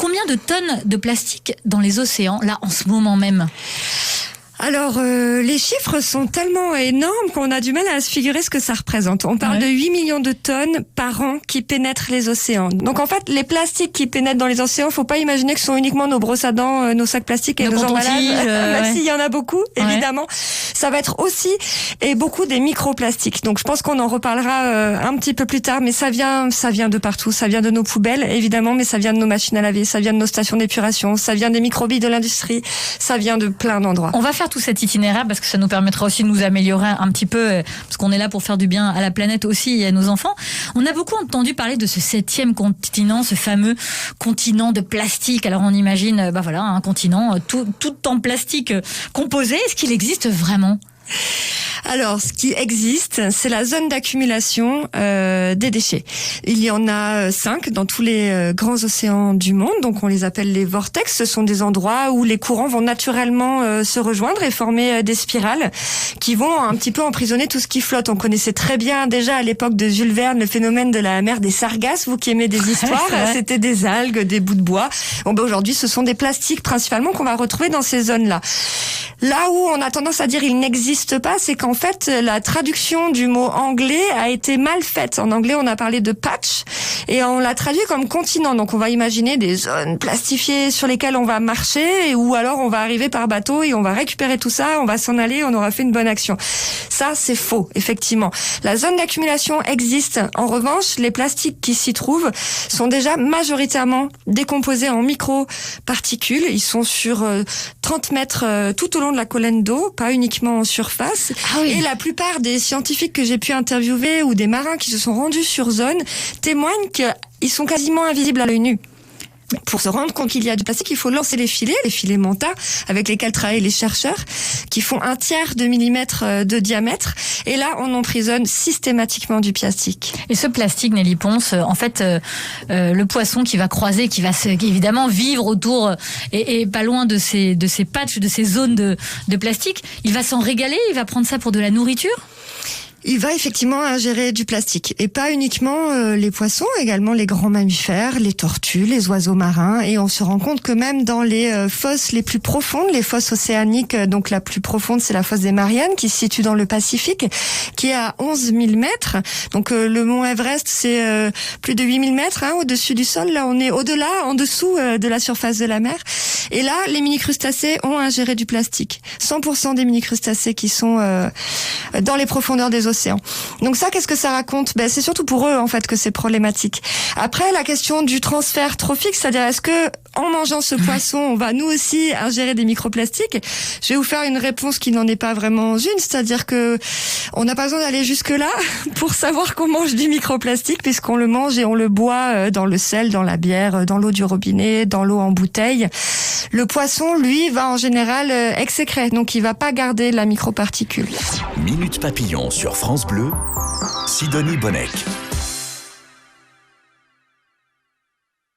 Combien de tonnes de plastique dans les océans, là, en ce moment même ? Alors, les chiffres sont tellement énormes qu'on a du mal à se figurer ce que ça représente. On parle de 8 millions de tonnes par an qui pénètrent les océans. Donc, en fait, les plastiques qui pénètrent dans les océans, faut pas imaginer que ce sont uniquement nos brosses à dents, nos sacs plastiques et nos emballages. Même s'il y en a beaucoup, évidemment. Ça va être aussi, et beaucoup des microplastiques. Donc, je pense qu'on en reparlera un petit peu plus tard, mais ça vient de partout. Ça vient de nos poubelles, évidemment, mais ça vient de nos machines à laver, ça vient de nos stations d'épuration, ça vient des microbilles de l'industrie, ça vient de plein d'endroits. On va faire tout cet itinéraire parce que ça nous permettra aussi de nous améliorer un petit peu, parce qu'on est là pour faire du bien à la planète aussi et à nos enfants. On a beaucoup entendu parler de ce 7e continent, ce fameux continent de plastique. Alors on imagine, un continent tout en plastique composé. Est-ce qu'il existe vraiment ? Alors, ce qui existe, c'est la zone d'accumulation des déchets. Il y en a 5 dans tous les grands océans du monde, donc on les appelle les vortex. Ce sont des endroits où les courants vont naturellement se rejoindre et former des spirales qui vont un petit peu emprisonner tout ce qui flotte. On connaissait très bien déjà à l'époque de Jules Verne le phénomène de la mer des sargasses. Vous qui aimez des histoires, c'était des algues, des bouts de bois. Aujourd'hui, ce sont des plastiques principalement qu'on va retrouver dans ces zones-là. Là où on a tendance à dire il n'existe pas, c'est qu'en fait, la traduction du mot anglais a été mal faite. En anglais, on a parlé de patch et on l'a traduit comme continent. Donc, on va imaginer des zones plastifiées sur lesquelles on va marcher ou alors on va arriver par bateau et on va récupérer tout ça, on va s'en aller, on aura fait une bonne action. Ça, c'est faux, effectivement. La zone d'accumulation existe. En revanche, les plastiques qui s'y trouvent sont déjà majoritairement décomposés en microparticules. Ils sont sur 30 mètres tout au long de la colonne d'eau, pas uniquement en surface. Et la plupart des scientifiques que j'ai pu interviewer ou des marins qui se sont rendus sur zone témoignent qu'ils sont quasiment invisibles à l'œil nu. Pour se rendre compte qu'il y a du plastique, il faut lancer les filets Manta, avec lesquels travaillent les chercheurs, qui font 1/3 de millimètre de diamètre. Et là, on emprisonne systématiquement du plastique. Et ce plastique, Nelly Ponce, en fait, le poisson qui va croiser, qui va évidemment vivre autour et pas loin de ces patchs, de ces zones de plastique, il va s'en régaler, il va prendre ça pour de la nourriture ? Il va effectivement ingérer du plastique. Et pas uniquement les poissons, également les grands mammifères, les tortues, les oiseaux marins. Et on se rend compte que même dans les fosses les plus profondes, les fosses océaniques, donc la plus profonde, c'est la fosse des Mariannes, qui se situe dans le Pacifique, qui est à 11 000 mètres. Donc le mont Everest, c'est plus de 8 000 mètres au-dessus du sol. Là, on est au-delà, en dessous de la surface de la mer. Et là, les mini-crustacés ont ingéré du plastique. 100% des mini-crustacés qui sont dans les profondeurs des océans. Donc ça, qu'est-ce que ça raconte ? C'est surtout pour eux en fait que c'est problématique. Après, la question du transfert trophique, c'est-à-dire est-ce que en mangeant ce poisson, on va nous aussi ingérer des microplastiques ? Je vais vous faire une réponse qui n'en est pas vraiment une, c'est-à-dire que on n'a pas besoin d'aller jusque-là pour savoir qu'on mange du microplastique, puisqu'on le mange et on le boit dans le sel, dans la bière, dans l'eau du robinet, dans l'eau en bouteille. Le poisson, lui, va en général exécrer, donc il va pas garder la microparticule. Minute Papillon sur France Bleu, Sidonie Bonnec.